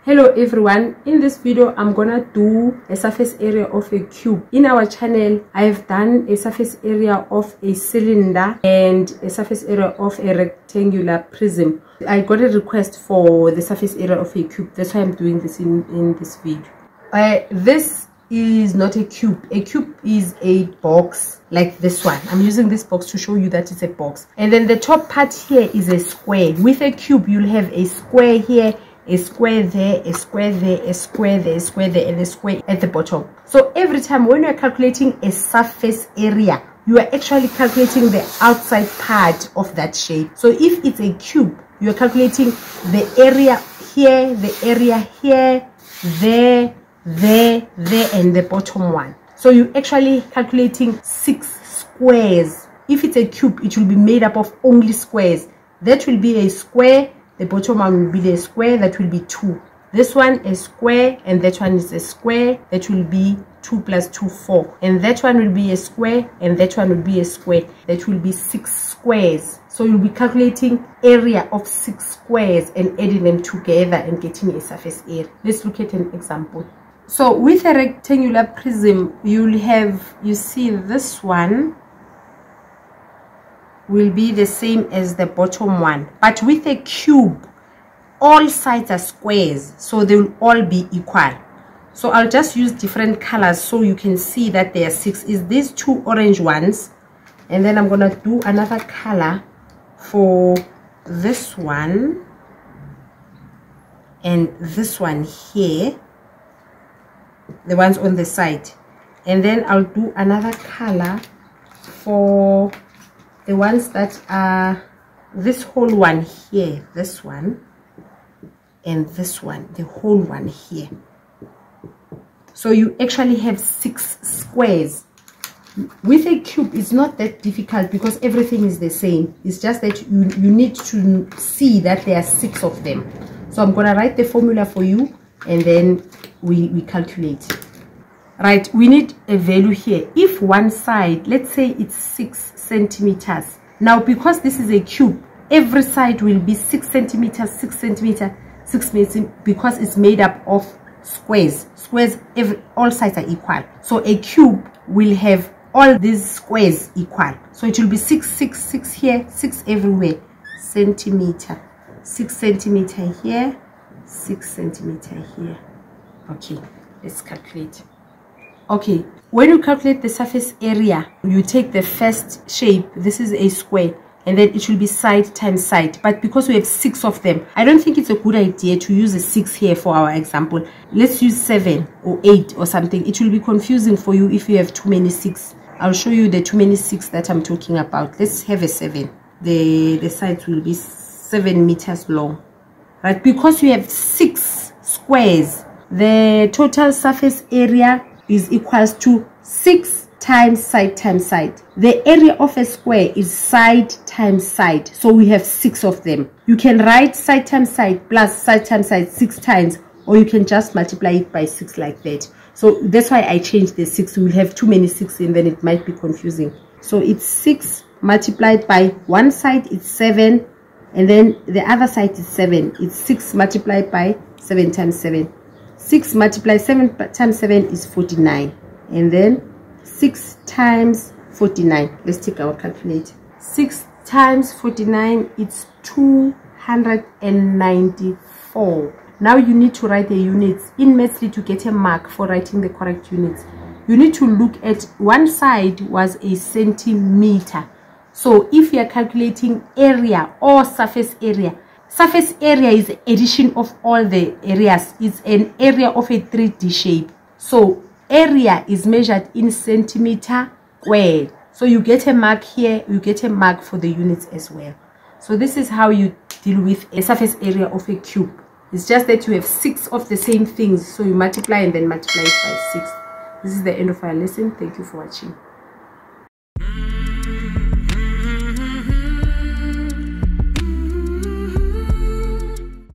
Hello everyone, in this video I'm gonna do a surface area of a cube. In our channel I've done a surface area of a cylinder and a surface area of a rectangular prism. I got a request for the surface area of a cube, that's why I'm doing this in this video. This is not a cube. A cube is a box like this one. I'm using this box to show you that it's a box, and then the top part here is a square. With a cube you'll have a square here, a square there, a square there, a square there, a square there, and a square at the bottom. So every time when you're calculating a surface area, you are actually calculating the outside part of that shape. So if it's a cube, you're calculating the area here, the area here, there, and the bottom one. So you're actually calculating 6 squares. If it's a cube, it will be made up of only squares. That will be a square. The bottom one will be the square, that will be 2. This one a square, and that one is a square, that will be 2 plus 2, 4. And that one will be a square, and that one will be a square, that will be 6 squares. So you'll be calculating area of 6 squares and adding them together and getting a surface area. Let's look at an example. So with a rectangular prism, you'll have, you see this one will be the same as the bottom one, but with a cube all sides are squares, so they will all be equal. So I'll just use different colors so you can see that there are 6. Is these 2 orange ones, and then I'm gonna do another color for this one and this one here, the ones on the side, and then I'll do another color for the ones that are this whole one here, this one, and this one, the whole one here. So you actually have 6 squares. With a cube it's not that difficult because everything is the same. It's just that you need to see that there are 6 of them. So I'm gonna write the formula for you, and then we calculate. Right, we need a value here. If one side, let's say it's 6 centimeters. Now because this is a cube, every side will be 6 centimeters, 6 centimeters, 6 meters, because it's made up of squares. Squares, all sides are equal. So a cube will have all these squares equal. So it will be 6, 6, 6 here, 6 everywhere. Centimeter, 6 centimeter here, 6 centimeter here. Okay, let's calculate. Okay, when you calculate the surface area, you take the first shape. This is a square, and then it will be side times side. But because we have 6 of them, I don't think it's a good idea to use a 6 here for our example. Let's use 7 or 8 or something. It will be confusing for you if you have too many 6. I'll show you the too many 6 that I'm talking about. Let's have a 7. The sides will be 7 meters long. Right, because you have 6 squares, the total surface area is equals to 6 times side times side. The area of a square is side times side, so we have 6 of them. You can write side times side plus side times side 6 times, or you can just multiply it by 6 like that. So that's why I changed the 6. We'll have too many 6 and then it might be confusing. So it's 6 multiplied by one side, it's 7, and then the other side is 7. It's 6 multiplied by 7 times 7. 6 multiplied 7 times 7 is 49, and then 6 times 49. Let's take our calculator. 6 times 49, it's 294. Now you need to write the units. In Mathsly, to get a mark for writing the correct units, you need to look at one side was a centimeter. So if you are calculating area or surface area is addition of all the areas. It's an area of a 3D shape. So area is measured in centimeter squared. So you get a mark here, you get a mark for the units as well. So this is how you deal with a surface area of a cube. It's just that you have 6 of the same things, so you multiply and then multiply it by 6. This is the end of our lesson. Thank you for watching.